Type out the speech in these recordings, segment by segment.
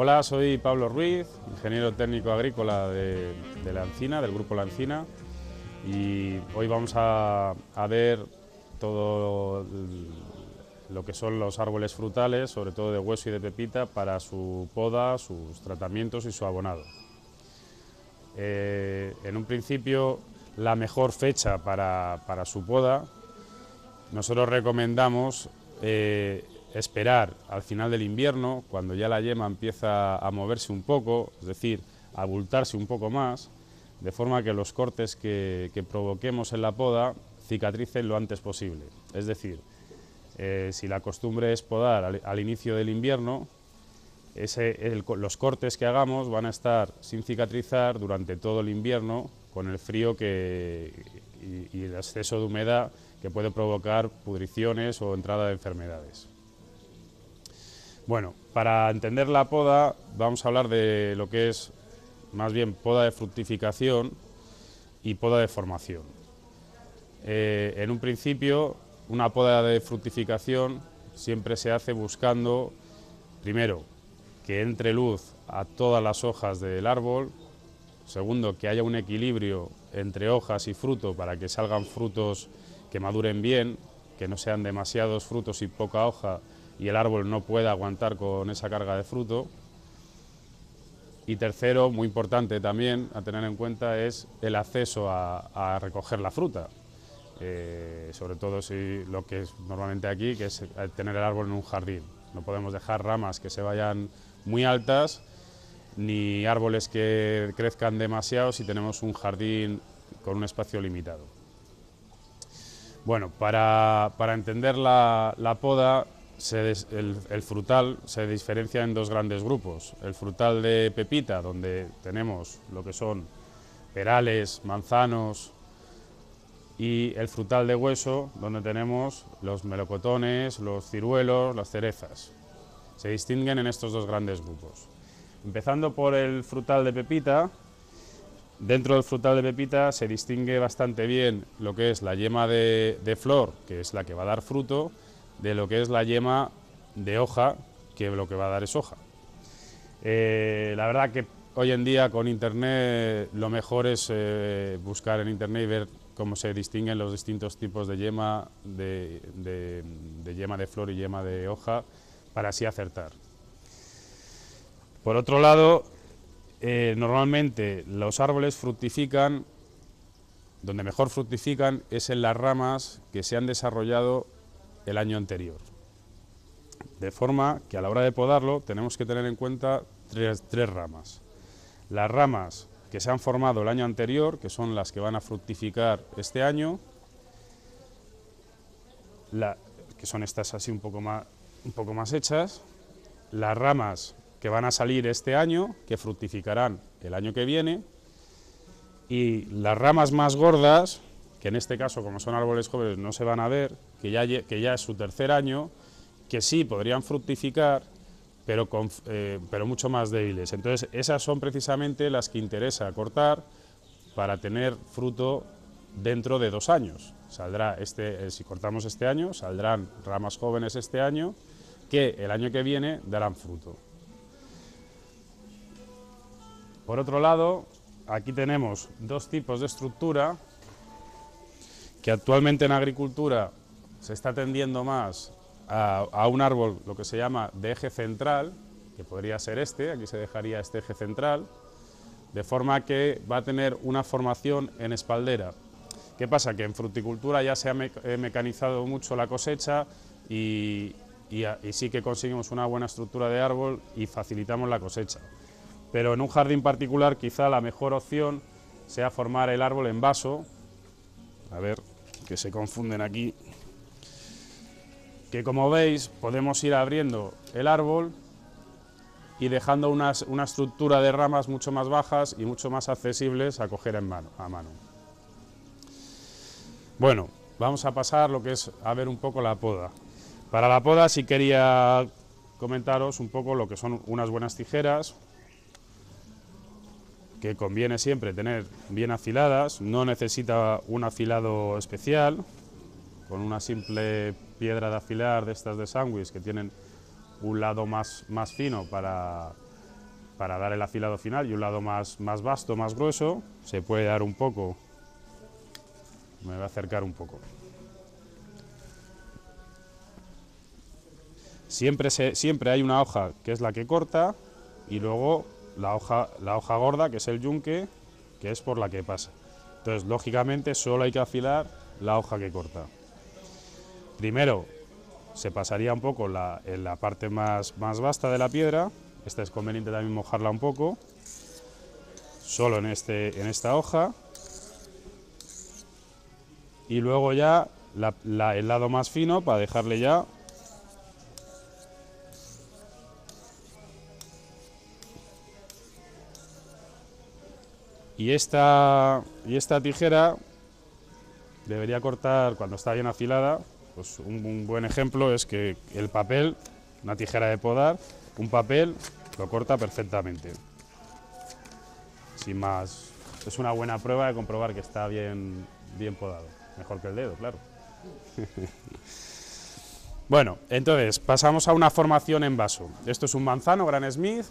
Hola, soy Pablo Ruiz, ingeniero técnico agrícola de La Encina, del grupo La Encina, y hoy vamos a ver todo lo que son los árboles frutales, sobre todo de hueso y de pepita, para su poda, sus tratamientos y su abonado. En un principio, la mejor fecha para su poda, nosotros recomendamos esperar al final del invierno, cuando ya la yema empieza a moverse un poco, es decir, a abultarse un poco más, de forma que los cortes que provoquemos en la poda cicatricen lo antes posible. Es decir, si la costumbre es podar al inicio del invierno, los cortes que hagamos van a estar sin cicatrizar durante todo el invierno, con el frío y el exceso de humedad que puede provocar pudriciones o entrada de enfermedades. Bueno, para entender la poda vamos a hablar de lo que es más bien poda de fructificación y poda de formación. En un principio, una poda de fructificación siempre se hace buscando, primero, que entre luz a todas las hojas del árbol, segundo, que haya un equilibrio entre hojas y fruto para que salgan frutos que maduren bien, que no sean demasiados frutos y poca hoja y el árbol no pueda aguantar con esa carga de fruto. Y tercero, muy importante también a tener en cuenta, es el acceso a recoger la fruta. Sobre todo si lo que es normalmente aquí, que es tener el árbol en un jardín. No podemos dejar ramas que se vayan muy altas, ni árboles que crezcan demasiado si tenemos un jardín con un espacio limitado. Bueno, para entender la poda, el frutal se diferencia en dos grandes grupos. El frutal de pepita, donde tenemos lo que son perales, manzanos, y el frutal de hueso, donde tenemos los melocotones, los ciruelos, las cerezas. Se distinguen en estos dos grandes grupos. Empezando por el frutal de pepita, dentro del frutal de pepita se distingue bastante bien lo que es la yema de flor, que es la que va a dar fruto, de lo que es la yema de hoja, que lo que va a dar es hoja. La verdad que hoy en día con internet lo mejor es buscar en internet y ver cómo se distinguen los distintos tipos de yema, de yema de flor y yema de hoja, para así acertar. Por otro lado, normalmente los árboles fructifican, donde mejor fructifican es en las ramas que se han desarrollado el año anterior. De forma que a la hora de podarlo tenemos que tener en cuenta tres ramas. Las ramas que se han formado el año anterior, que son las que van a fructificar este año, que son estas así un poco más hechas, las ramas que van a salir este año, que fructificarán el año que viene, y las ramas más gordas, que en este caso, como son árboles jóvenes, no se van a ver, que ya es su tercer año, que sí podrían fructificar, pero mucho más débiles. Entonces, esas son precisamente las que interesa cortar para tener fruto dentro de 2 años. Saldrá si cortamos este año, saldrán ramas jóvenes este año, que el año que viene darán fruto. Por otro lado, aquí tenemos dos tipos de estructura que actualmente en agricultura se está tendiendo más a un árbol, lo que se llama de eje central, que podría ser aquí se dejaría este eje central, de forma que va a tener una formación en espaldera. ¿Qué pasa? Que en fruticultura ya se ha mecanizado mucho la cosecha y sí que conseguimos una buena estructura de árbol y facilitamos la cosecha. Pero en un jardín particular quizá la mejor opción sea formar el árbol en vaso. A ver, que se confunden aquí. Que como veis podemos ir abriendo el árbol y dejando una estructura de ramas mucho más bajas y mucho más accesibles a coger a mano. Bueno, vamos a pasar a ver un poco la poda. Para la poda sí quería comentaros un poco lo que son unas buenas tijeras, que conviene siempre tener bien afiladas, no necesita un afilado especial, con una simple piedra de afilar de estas de sándwich que tienen un lado más fino para para dar el afilado final, y un lado más vasto, más grueso. Se puede dar un poco, me voy a acercar un poco. Siempre hay una hoja que es la que corta, y luego la hoja gorda, que es el yunque, que es por la que pasa. Entonces, lógicamente, solo hay que afilar la hoja que corta. Primero, se pasaría un poco en la parte más vasta de la piedra. Esta es conveniente también mojarla un poco, solo en esta hoja. Y luego ya el lado más fino, para dejarle ya. Y esta tijera debería cortar cuando está bien afilada. Pues un buen ejemplo es que el papel, una tijera de podar, un papel lo corta perfectamente. Sin más, es una buena prueba de comprobar que está bien podado. Mejor que el dedo, claro. Bueno, entonces pasamos a una formación en vaso. Esto es un manzano Gran Smith,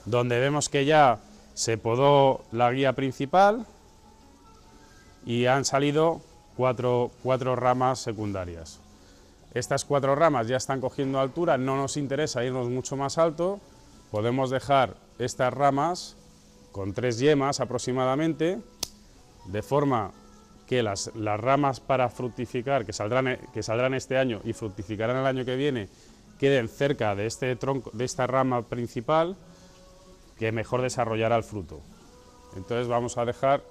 donde vemos que ya se podó la guía principal y han salido cuatro ramas secundarias. Estas 4 ramas ya están cogiendo altura, no nos interesa irnos mucho más alto, podemos dejar estas ramas con 3 yemas aproximadamente, de forma que las ramas para fructificar, que saldrán este año y fructificarán el año que viene, queden cerca de este tronco, de esta rama principal, que mejor desarrollará el fruto. Entonces vamos a dejar,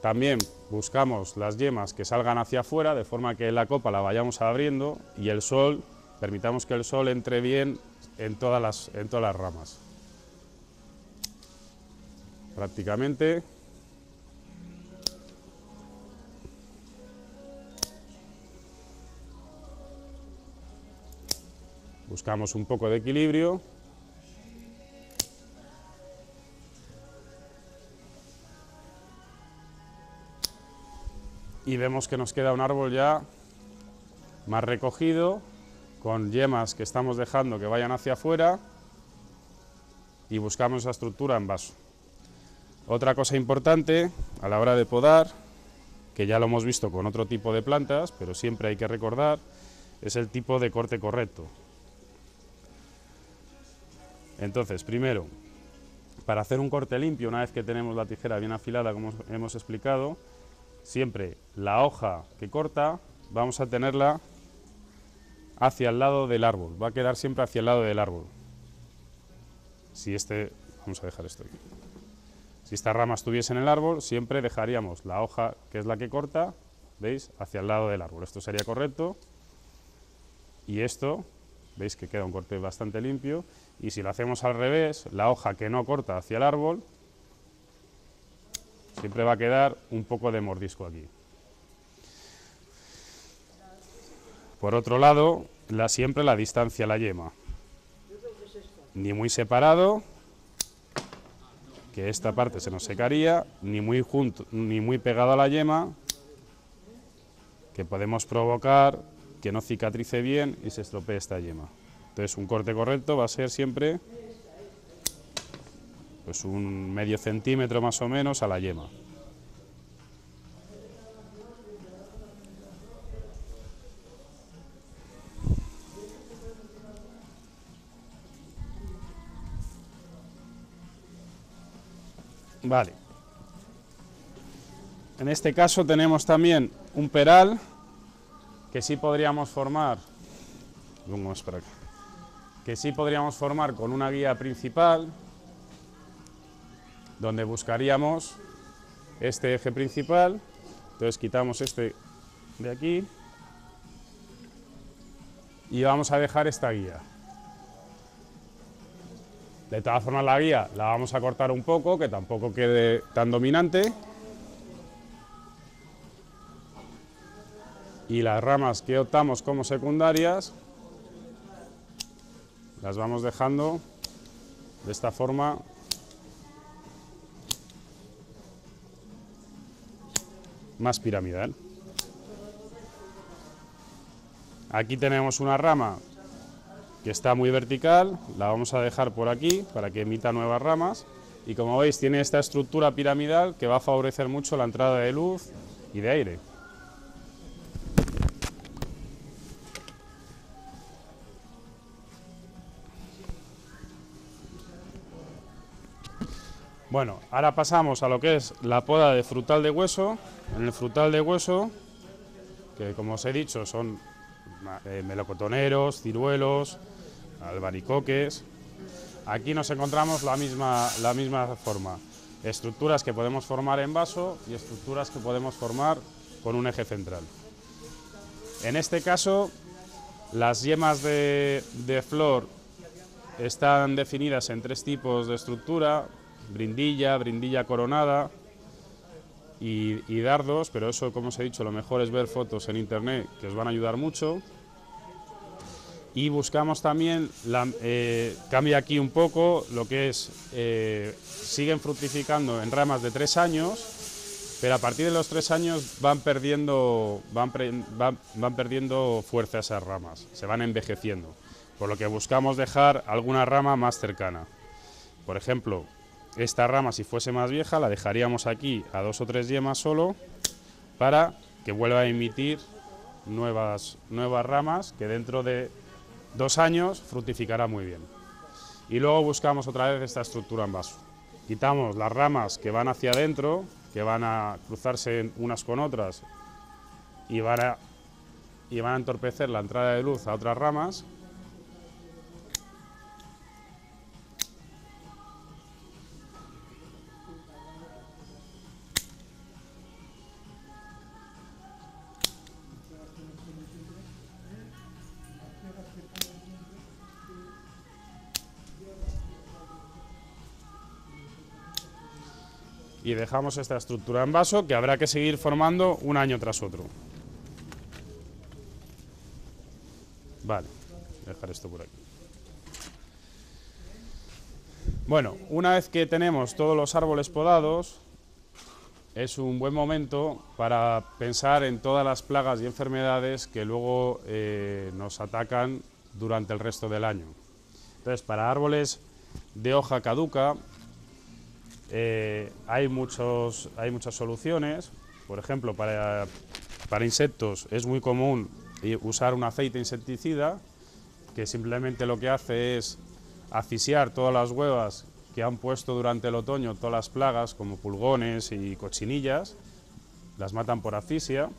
también buscamos las yemas que salgan hacia afuera, de forma que la copa la vayamos abriendo y el sol, permitamos que el sol entre bien en todas las ramas. Prácticamente. Buscamos un poco de equilibrio. Y vemos que nos queda un árbol ya más recogido, con yemas que estamos dejando que vayan hacia afuera, y buscamos esa estructura en vaso. Otra cosa importante a la hora de podar, que ya lo hemos visto con otro tipo de plantas, pero siempre hay que recordar, es el tipo de corte correcto. Entonces, primero, para hacer un corte limpio, una vez que tenemos la tijera bien afilada, como hemos explicado, siempre la hoja que corta vamos a tenerla hacia el lado del árbol, va a quedar siempre hacia el lado del árbol. Vamos a dejar esto aquí. Si esta rama estuviese en el árbol, siempre dejaríamos la hoja, que es la que corta, ¿veis?, hacia el lado del árbol. Esto sería correcto. Y esto, veis que queda un corte bastante limpio. Y si lo hacemos al revés, la hoja que no corta hacia el árbol, siempre va a quedar un poco de mordisco aquí. Por otro lado, siempre la distancia a la yema. Ni muy separado, que esta parte se nos secaría, ni muy junto, ni muy pegado a la yema, que podemos provocar que no cicatrice bien y se estropee esta yema. Entonces, un corte correcto va a ser siempre pues un medio centímetro más o menos a la yema. Vale. En este caso tenemos también un peral que sí podríamos formar, vamos para acá, que sí podríamos formar con una guía principal, donde buscaríamos este eje principal. Entonces quitamos este de aquí y vamos a dejar esta guía. De todas formas, la guía la vamos a cortar un poco, que tampoco quede tan dominante. Y las ramas que optamos como secundarias las vamos dejando de esta forma, más piramidal. Aquí tenemos una rama que está muy vertical, la vamos a dejar por aquí para que emita nuevas ramas y como veis tiene esta estructura piramidal que va a favorecer mucho la entrada de luz y de aire. Bueno, ahora pasamos a lo que es la poda de frutal de hueso. En el frutal de hueso, que como os he dicho son melocotoneros, ciruelos, albaricoques. Aquí nos encontramos la misma forma. Estructuras que podemos formar en vaso y estructuras que podemos formar con un eje central. En este caso, las yemas de flor están definidas en 3 tipos de estructura: brindilla, brindilla coronada y dardos, pero eso, como os he dicho, lo mejor es ver fotos en internet que os van a ayudar mucho. Y buscamos también, cambia aquí un poco lo que es, siguen fructificando en ramas de 3 años, pero a partir de los 3 años van perdiendo fuerza esas ramas, se van envejeciendo, por lo que buscamos dejar alguna rama más cercana. Por ejemplo, esta rama, si fuese más vieja, la dejaríamos aquí a 2 o 3 yemas solo, para que vuelva a emitir nuevas ramas que dentro de 2 años fructificará muy bien. Y luego buscamos otra vez esta estructura en vaso. Quitamos las ramas que van hacia adentro, que van a cruzarse unas con otras y van a entorpecer la entrada de luz a otras ramas. Y dejamos esta estructura en vaso que habrá que seguir formando un año tras otro. Vale, dejar esto por aquí. Bueno, una vez que tenemos todos los árboles podados, es un buen momento para pensar en todas las plagas y enfermedades que luego nos atacan durante el resto del año. Entonces, para árboles de hoja caduca, hay muchas soluciones. Por ejemplo, para insectos es muy común usar un aceite insecticida que simplemente lo que hace es asfixiar todas las huevas que han puesto durante el otoño, todas las plagas como pulgones y cochinillas, las matan por asfixia.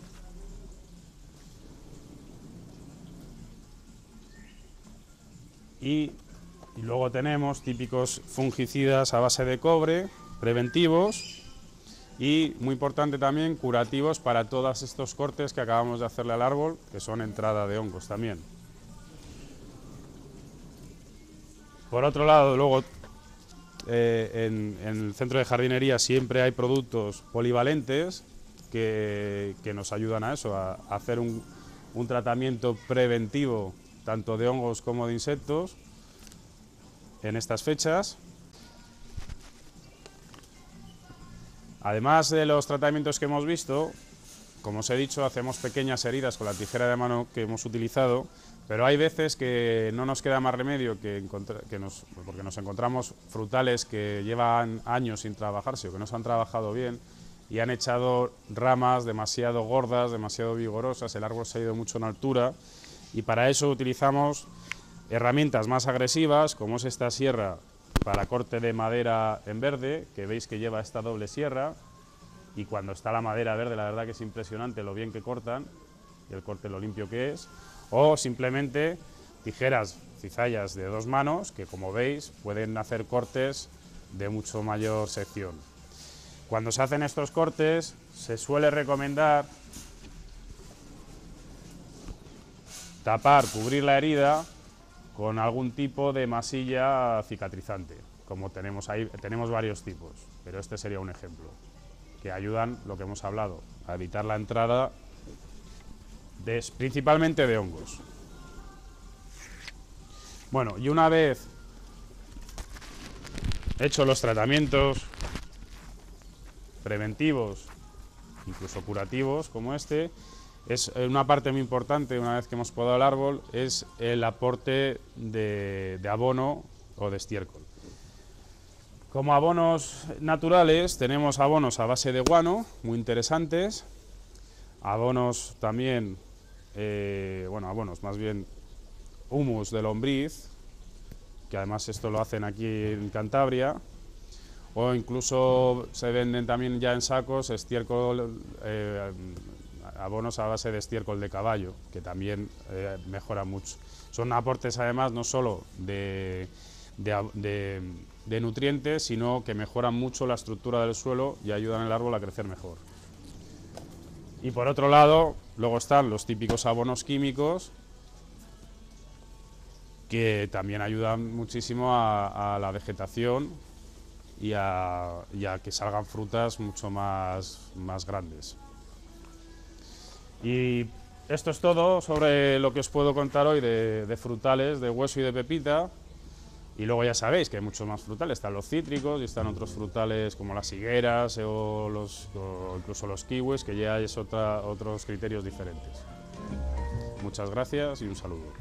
Y luego tenemos típicos fungicidas a base de cobre, preventivos, y muy importante también, curativos para todos estos cortes que acabamos de hacerle al árbol, que son entrada de hongos también. Por otro lado, luego en el centro de jardinería siempre hay productos polivalentes que nos ayudan a eso, a hacer un tratamiento preventivo tanto de hongos como de insectos en estas fechas. Además de los tratamientos que hemos visto, como os he dicho, hacemos pequeñas heridas con la tijera de mano que hemos utilizado, pero hay veces que no nos queda más remedio porque nos encontramos frutales que llevan años sin trabajarse o que no se han trabajado bien y han echado ramas demasiado gordas, demasiado vigorosas, el árbol se ha ido mucho en altura y para eso utilizamos herramientas más agresivas, como es esta sierra para corte de madera en verde, que veis que lleva esta doble sierra, y cuando está la madera verde la verdad que es impresionante lo bien que cortan y el corte lo limpio que es, o simplemente tijeras cizallas de 2 manos que, como veis, pueden hacer cortes de mucho mayor sección. Cuando se hacen estos cortes se suele recomendar tapar, cubrir la herida con algún tipo de masilla cicatrizante, como tenemos ahí, tenemos varios tipos, pero este sería un ejemplo, que ayudan, lo que hemos hablado, a evitar la entrada principalmente de hongos. Bueno, y una vez hechos los tratamientos preventivos, incluso curativos como este, Es una parte muy importante, una vez que hemos podado el árbol, es el aporte de abono o de estiércol. Como abonos naturales tenemos abonos a base de guano, muy interesantes, abonos también, abonos más bien humus de lombriz, que además esto lo hacen aquí en Cantabria, o incluso se venden también ya en sacos estiércol, abonos a base de estiércol de caballo, que también mejora mucho. Son aportes además no solo de nutrientes, sino que mejoran mucho la estructura del suelo y ayudan al árbol a crecer mejor. Y por otro lado, luego están los típicos abonos químicos, que también ayudan muchísimo a la vegetación y a que salgan frutas mucho más grandes. Y esto es todo sobre lo que os puedo contar hoy de frutales, de hueso y de pepita. Y luego ya sabéis que hay muchos más frutales, están los cítricos y están otros frutales como las higueras o incluso los kiwis, que ya es otros criterios diferentes. Muchas gracias y un saludo.